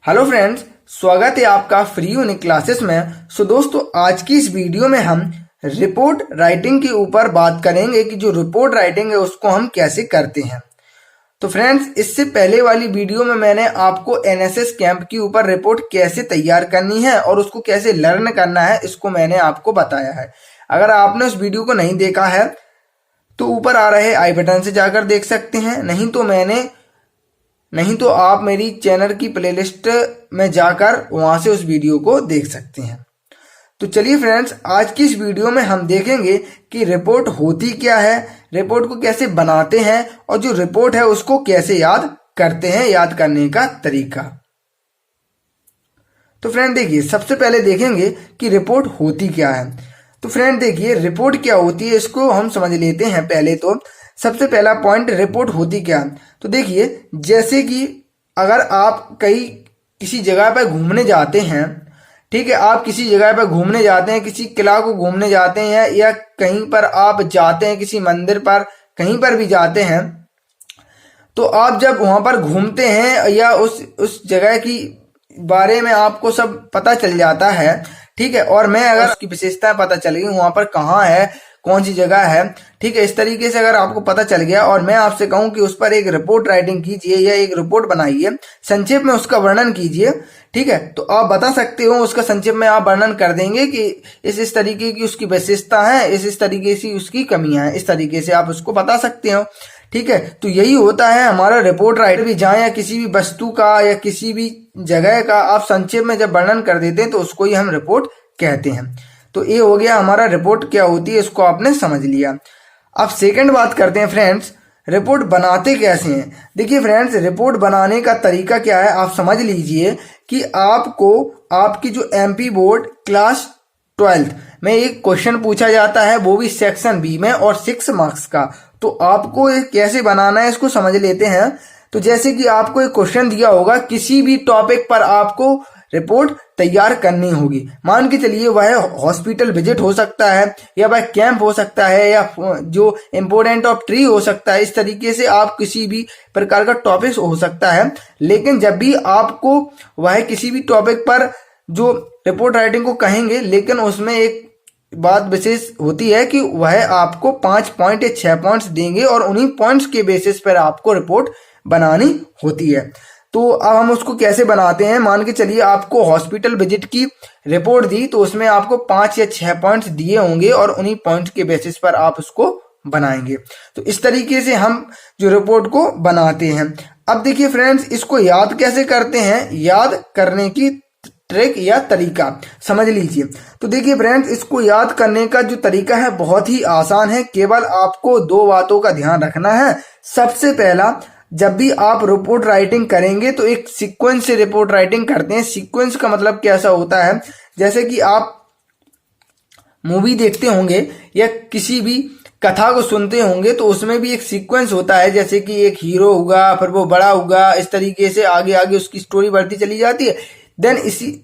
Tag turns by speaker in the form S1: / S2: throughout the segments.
S1: Hello friends, स्वागत है आपका फ्री यूनिक क्लासेस में। दोस्तों, आज की इस वीडियो में हम रिपोर्ट राइटिंग के ऊपर बात करेंगे कि जो रिपोर्ट राइटिंग है उसको हम कैसे करते हैं। तो फ्रेंड्स, इससे पहले वाली वीडियो में मैंने आपको एनएसएस कैंप के ऊपर रिपोर्ट कैसे तैयार करनी है और उसको कैसे लर्न करना है, इसको मैंने आपको बताया है। अगर आपने उस वीडियो को नहीं देखा है तो ऊपर आ रहे आई बटन से जाकर देख सकते हैं, नहीं तो आप मेरी चैनल की प्लेलिस्ट में जाकर वहां से उस वीडियो को देख सकते हैं। तो चलिए फ्रेंड्स, आज की इस वीडियो में हम देखेंगे कि रिपोर्ट होती क्या है, रिपोर्ट को कैसे बनाते हैं और जो रिपोर्ट है उसको कैसे याद करते हैं, याद करने का तरीका। तो फ्रेंड देखिए, सबसे पहले देखेंगे कि रिपोर्ट होती क्या है। तो फ्रेंड देखिए, रिपोर्ट क्या होती है इसको हम समझ लेते हैं। पहले तो सबसे पहला पॉइंट, रिपोर्ट होती क्या। तो देखिए, जैसे कि अगर आप किसी जगह पर घूमने जाते हैं, ठीक है, आप किसी जगह पर घूमने जाते हैं, किसी किला को घूमने जाते हैं या कहीं पर आप जाते हैं, किसी मंदिर पर कहीं पर भी जाते हैं, तो आप जब वहां पर घूमते हैं या उस जगह की बारे में आपको सब पता चल जाता है, ठीक है, और मैं अगर उसकी विशेषताएं पता चल गई, वहां पर कहाँ है, कौन सी जगह है, ठीक है, इस तरीके से अगर आपको पता चल गया और मैं आपसे कहूं कि उस पर एक रिपोर्ट राइटिंग कीजिए या एक रिपोर्ट बनाइए, संक्षेप में उसका वर्णन कीजिए, ठीक है, तो आप बता सकते हो, उसका संक्षेप में आप वर्णन कर देंगे कि इस तरीके की उसकी विशेषता है, इस तरीके से उसकी कमियां हैं, इस तरीके से आप उसको बता सकते हो, ठीक है। तो यही होता है हमारा रिपोर्ट राइटर भी, जहां या किसी भी वस्तु का या किसी भी जगह का आप संक्षेप में जब वर्णन कर देते हैं तो उसको ही हम रिपोर्ट कहते हैं। तो ये हो गया हमारा रिपोर्ट क्या होती है, इसको आपने समझ लिया। अब सेकंड बात करते हैं फ्रेंड्स, रिपोर्ट बनाते कैसे हैं। देखिए फ्रेंड्स, रिपोर्ट बनाने का तरीका क्या है आप समझ लीजिए कि आपको आपकी जो एमपी बोर्ड क्लास 12th में एक क्वेश्चन पूछा जाता है, वो भी सेक्शन बी में और 6 मार्क्स का। तो आपको कैसे बनाना है इसको समझ लेते हैं। तो जैसे कि आपको एक क्वेश्चन दिया होगा, किसी भी टॉपिक पर आपको रिपोर्ट तैयार करनी होगी। मान के चलिए वह हॉस्पिटल विजिट हो सकता है या वह कैंप हो सकता है या जो इम्पोर्टेंट ऑफ ट्री हो सकता है। इस तरीके से आप किसी भी प्रकार का टॉपिक हो सकता है, लेकिन जब भी आपको वह किसी भी टॉपिक पर जो रिपोर्ट राइटिंग को कहेंगे, लेकिन उसमें एक बात विशेष होती है कि वह आपको 5 पॉइंट या 6 पॉइंट्स देंगे और उन्हीं पॉइंट्स के बेसिस पर आपको रिपोर्ट बनानी होती है। तो अब हम उसको कैसे बनाते हैं। मान के चलिए आपको हॉस्पिटल विजिट की रिपोर्ट दी, तो उसमें आपको 5 या 6 पॉइंट्स दिए होंगे और उन्हीं पॉइंट्स के बेसिस पर आप उसको बनाएंगे। तो इस तरीके से हम जो रिपोर्ट को बनाते हैं। अब देखिए फ्रेंड्स, इसको याद कैसे करते हैं, याद करने की ट्रिक या तरीका समझ लीजिए। तो देखिए फ्रेंड्स, इसको याद करने का जो तरीका है बहुत ही आसान है। केवल आपको 2 बातों का ध्यान रखना है। सबसे पहला, जब भी आप रिपोर्ट राइटिंग करेंगे तो एक सीक्वेंस से रिपोर्ट राइटिंग करते हैं। सीक्वेंस का मतलब कैसा होता है, जैसे कि आप मूवी देखते होंगे या किसी भी कथा को सुनते होंगे तो उसमें भी एक सीक्वेंस होता है, जैसे कि एक हीरो होगा, फिर वो बड़ा होगा, इस तरीके से आगे आगे उसकी स्टोरी बढ़ती चली जाती है। देन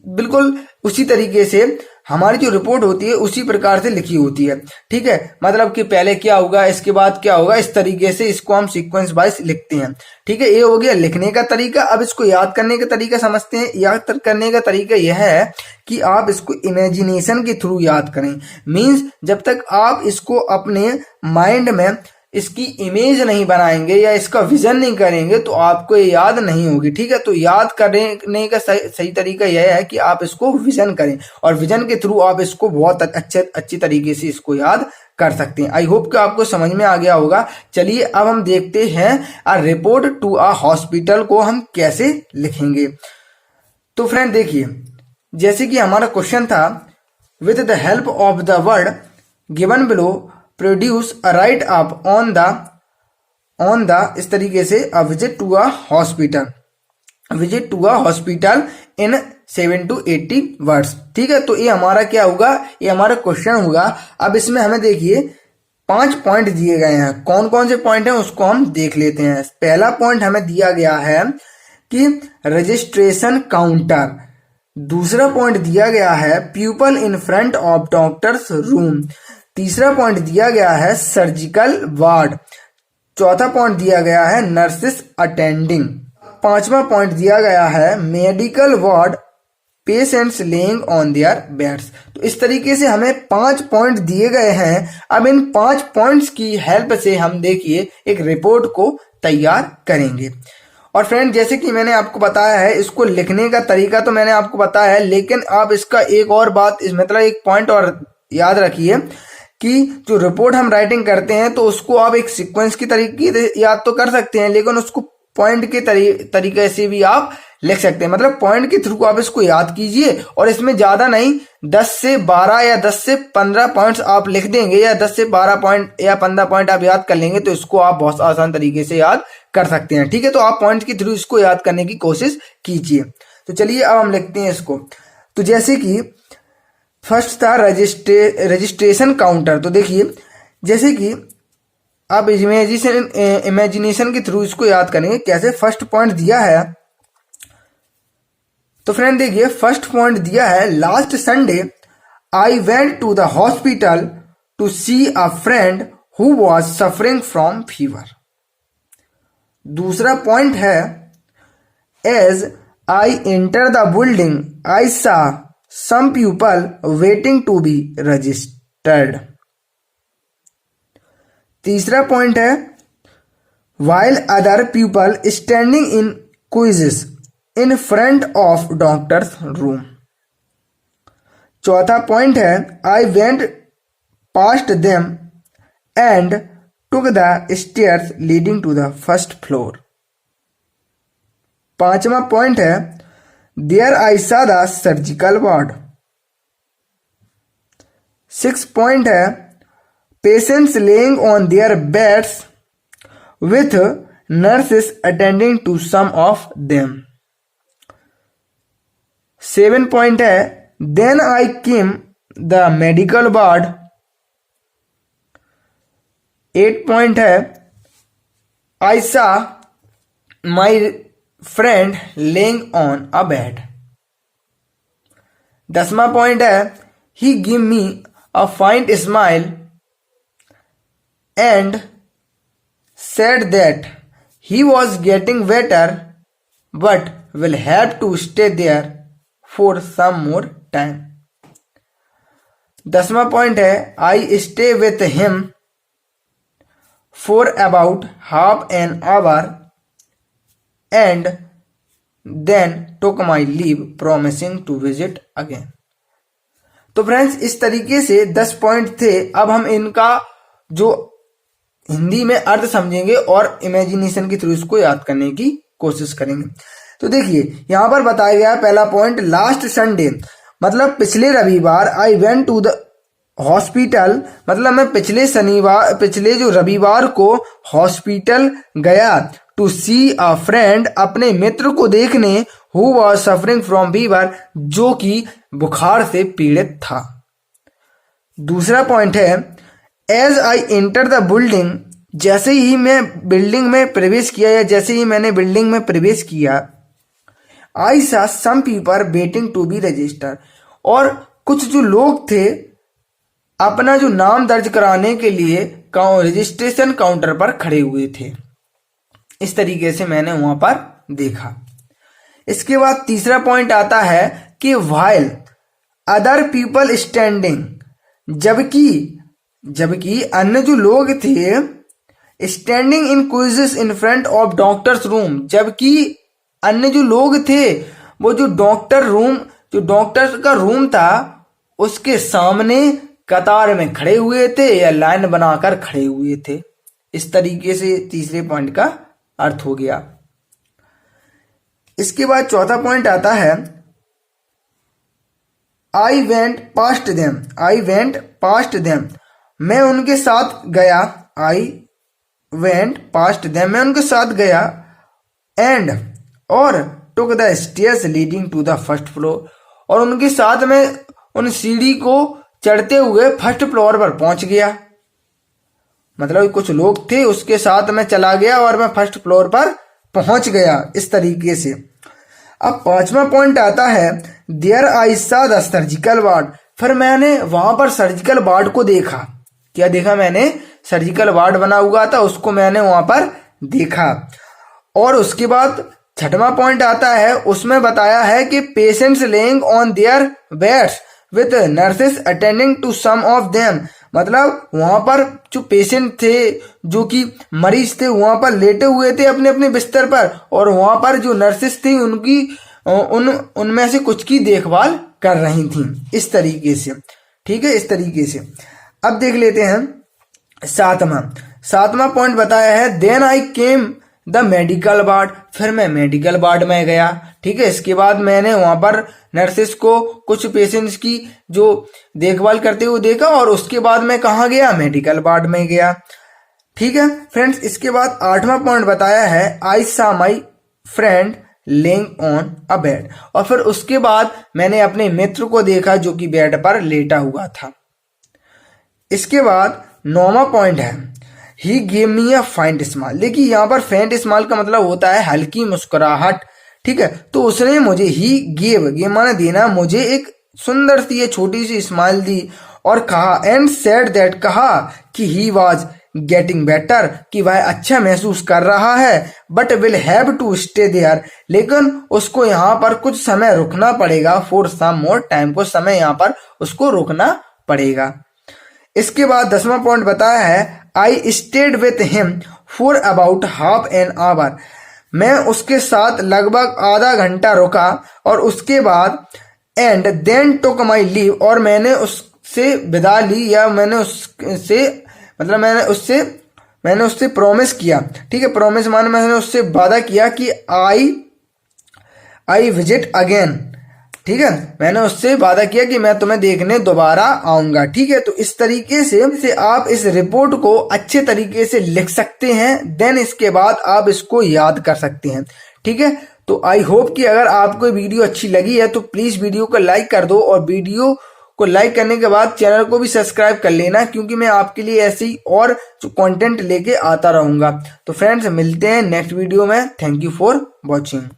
S1: बिल्कुल उसी तरीके से हमारी जो रिपोर्ट होती है उसी प्रकार से लिखी होती है, ठीक है। मतलब कि पहले क्या होगा, इसके बाद क्या होगा, इस तरीके से इसको हम सीक्वेंस वाइज लिखते हैं, ठीक है। ये हो गया लिखने का तरीका। अब इसको याद करने का तरीका समझते हैं। याद करने का तरीका यह है कि आप इसको इमेजिनेशन के थ्रू याद करें। मीन्स जब तक आप इसको अपने माइंड में इसकी इमेज नहीं बनाएंगे या इसका विजन नहीं करेंगे तो आपको ये याद नहीं होगी, ठीक है। तो याद करने का सही तरीका यह है कि आप इसको विजन करें और विजन के थ्रू आप इसको बहुत अच्छी तरीके से इसको याद कर सकते हैं। आई होप कि आपको समझ में आ गया होगा। चलिए अब हम देखते हैं a report to a hospital को हम कैसे लिखेंगे। तो फ्रेंड देखिए, जैसे कि हमारा क्वेश्चन था, with the help of the word given below produce a write up on the इस तरीके से a visit to a hospital in 7 to 80 words, ठीक है। तो ये हमारा क्या होगा, ये हमारा क्वेश्चन होगा। अब इसमें हमें देखिए 5 पॉइंट दिए गए हैं। कौन कौन से पॉइंट हैं उसको हम देख लेते हैं। पहला पॉइंट हमें दिया गया है कि रजिस्ट्रेशन काउंटर। दूसरा पॉइंट दिया गया है people in front of doctors room. तीसरा पॉइंट दिया गया है सर्जिकल वार्ड। चौथा पॉइंट दिया गया है नर्सेस अटेंडिंग। पांचवा पॉइंट दिया गया है medical ward patients lying on their beds. तो इस तरीके से हमें 5 पॉइंट दिए गए हैं। अब इन 5 पॉइंट्स की हेल्प से हम देखिए एक रिपोर्ट को तैयार करेंगे। और फ्रेंड जैसे कि मैंने आपको बताया है, इसको लिखने का तरीका तो मैंने आपको बताया है, लेकिन आप इसका एक और बात मतलब एक पॉइंट और याद रखिए कि जो रिपोर्ट हम राइटिंग करते हैं तो उसको आप एक सीक्वेंस की तरीके याद तो कर सकते हैं, लेकिन उसको पॉइंट के तरीके से भी आप लिख सकते हैं। मतलब पॉइंट के थ्रू आप इसको याद कीजिए और इसमें ज्यादा नहीं 10 से 12 या 10 से 15 पॉइंट्स आप लिख देंगे या 10 से 12 पॉइंट या 15 पॉइंट आप याद कर लेंगे तो इसको आप बहुत आसान तरीके से याद कर सकते हैं। ठीक है, तो आप पॉइंट के थ्रू इसको याद करने की कोशिश कीजिए। तो चलिए अब हम लिखते हैं इसको। तो जैसे कि फर्स्ट था रजिस्ट्रेशन काउंटर। तो देखिए जैसे कि आप इमेजिनेशन के थ्रू इसको याद करेंगे कैसे। फर्स्ट पॉइंट दिया है, तो फ्रेंड देखिए फर्स्ट पॉइंट दिया है last Sunday I went to the hospital to see a friend who was suffering from fever. दूसरा पॉइंट है as I enter the building I saw some people waiting to be registered. तीसरा point है while other people standing in queues in front of doctor's room। चौथा point है I went past them and took the stairs leading to the first floor। पांचवा point है there I saw the surgical ward। 6 point है patients laying on their beds with nurses attending to some of them। 7 point है then I came the medical ward। 8 point है I saw my friend laying on a bed। 10वां point है he gave me a faint smile and said that he was getting better but will have to stay there for some more time। 10वां point है I stay with him for about half an hour and then took my leave promising to visit again। तो friends इस तरीके से 10 point थे। अब हम इनका जो हिंदी में अर्थ समझेंगे और इमेजिनेशन के थ्रू इसको याद करने की कोशिश करेंगे। तो देखिए यहां पर बताया गया पहला पॉइंट लास्ट संडे, मतलब पिछले रविवार I went to the hospital, मतलब मैं पिछले जो रविवार को हॉस्पिटल गया टू सी अ फ्रेंड, अपने मित्र को देखने, who was suffering from fever, जो कि बुखार से पीड़ित था। दूसरा पॉइंट है as I enter the building, जैसे ही मैं बिल्डिंग में प्रवेश किया या जैसे ही मैंने बिल्डिंग में प्रवेश किया, I saw some people waiting to be register, और कुछ जो लोग थे अपना जो नाम दर्ज कराने के लिए रजिस्ट्रेशन काउंटर पर खड़े हुए थे। इस तरीके से मैंने वहां पर देखा। इसके बाद तीसरा पॉइंट आता है कि व्हाइल अदर पीपल स्टैंडिंग, जबकि अन्य जो लोग थे standing in queues in front of doctors room, जबकि अन्य जो लोग थे वो जो डॉक्टर का रूम था उसके सामने कतार में खड़े हुए थे या लाइन बनाकर खड़े हुए थे। इस तरीके से तीसरे पॉइंट का अर्थ हो गया। इसके बाद चौथा पॉइंट आता है आई वेंट पास्ट देम, मैं उनके साथ गया। आई वेंट पास्ट देम, मैं उनके साथ गया। एंड और took the stairs leading to the first floor, और उनके साथ में उन सीढ़ी को चढ़ते हुए फर्स्ट फ्लोर पर पहुंच गया। मतलब कुछ लोग थे उसके साथ मैं चला गया और मैं फर्स्ट फ्लोर पर पहुंच गया। इस तरीके से अब पांचवा पॉइंट आता है देयर आई सा द सर्जिकल वार्ड, फिर मैंने वहां पर सर्जिकल वार्ड को देखा। क्या देखा मैंने? सर्जिकल वार्ड बना हुआ था, उसको मैंने वहां पर देखा। और उसके बाद छठवां पॉइंट आता है, उसमें बताया है कि patients lying on their beds with nurses attending to some of them, मतलब वहां पर जो पेशेंट थे, जो कि मरीज थे, वहां पर लेटे हुए थे अपने अपने बिस्तर पर, और वहां पर जो नर्सेस थी उनकी उनमें से कुछ की देखभाल कर रही थी, इस तरीके से। ठीक है, इस तरीके से। अब देख लेते हैं सातवां पॉइंट बताया है, then I came the medical ward, फिर मैं मेडिकल वार्ड में गया। ठीक है, इसके बाद मैंने वहां पर नर्सेस को कुछ पेशेंट्स की जो देखभाल करते हुए देखा, और उसके बाद मैं कहाँ गया, मेडिकल वार्ड में गया। ठीक है फ्रेंड्स, इसके बाद 8वां पॉइंट बताया है, आई सा my friend laying on a bed, और फिर उसके बाद मैंने अपने मित्र को देखा जो कि बेड पर लेटा हुआ था। इसके बाद 9वां पॉइंट है, he gave me a फाइंट smile. देखिए यहाँ पर फेंट स्माइल का मतलब होता है हल्की मुस्कुराहट। ठीक है, तो उसने मुझे ही गेव माने देना, मुझे एक सुंदर सी छोटी सी स्माइल दी, और कहा एंड सेड दैट, कहा कि ही वाज गेटिंग बेटर, कि वह अच्छा महसूस कर रहा है, but will have to stay there, लेकिन उसको यहाँ पर कुछ समय रुकना पड़ेगा, फॉर सम मोर टाइम, कुछ समय यहाँ पर उसको रुकना पड़ेगा। इसके बाद 10वां पॉइंट बताया है, I stayed with him for about half an hour, मैं उसके साथ लगभग आधा घंटा रुका, और उसके बाद and then took my leave, और मैंने उससे विदा ली, या मैंने उससे मतलब मैंने उससे प्रॉमिस किया। ठीक है, प्रॉमिस माने मैंने उससे वादा किया कि आई विजिट अगेन। ठीक है, मैंने उससे वादा किया कि मैं तुम्हें देखने दोबारा आऊंगा। ठीक है, तो इस तरीके से आप इस रिपोर्ट को अच्छे तरीके से लिख सकते हैं, देन इसके बाद आप इसको याद कर सकते हैं। ठीक है, तो आई होप कि अगर आपको वीडियो अच्छी लगी है तो प्लीज वीडियो को लाइक कर दो, और वीडियो को लाइक करने के बाद चैनल को भी सब्सक्राइब कर लेना, क्योंकि मैं आपके लिए ऐसे ही और कंटेंट लेके आता रहूंगा। तो फ्रेंड्स, मिलते हैं नेक्स्ट वीडियो में। Thank you for watching.